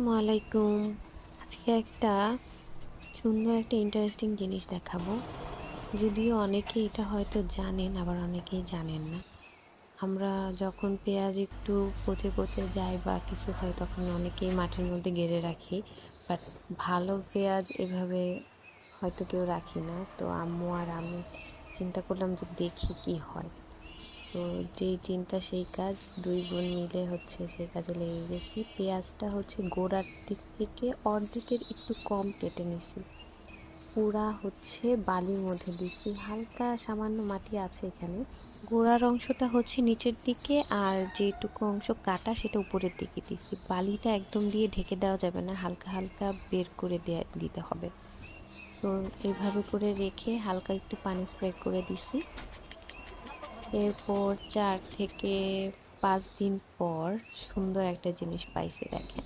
ওয়ালাইকুম। আজকে সুন্দর একটা ইন্টারেস্টিং জিনিস দেখাবো। যদিও অনেকে এটা হয়তো জানেন, আবার অনেকেই জানেন না। আমরা যখন পেঁয়াজ একটু পচে যায় বা কিছু হয় তখন অনেকেই মাটির মধ্যে গেড়ে রাখি। বাট ভালো পেঁয়াজ এভাবে হয়তো কেউ রাখি না। তো আম্মু আর আমি চিন্তা করলাম যে দেখি কি হয়। তো যেই চিন্তা সেই কাজ, ২ বোন মিলে সেই কাজে লেগে গেছি। পেঁয়াজটা গোড়ার দিক থেকে অর্ধেকের একটু কম কেটে নিছি। পুরা বালির মধ্যে দিছি। হালকা সামান্য মাটি আছে এখানে। গোড়ার অংশটা নিচের দিকে আর যেটুকু অংশ কাটা সেটা উপরের দিকে দিছি। বালিটা একদম দিয়ে ঢেকে দেওয়া যাবে না, হালকা হালকা বের করে দিতে হবে। তো এইভাবে করে রেখে হালকা একটু পানি স্প্রে করে দিছি। এরপর ৪ থেকে ৫ দিন পর সুন্দর একটা জিনিস পাইছি, দেখেন।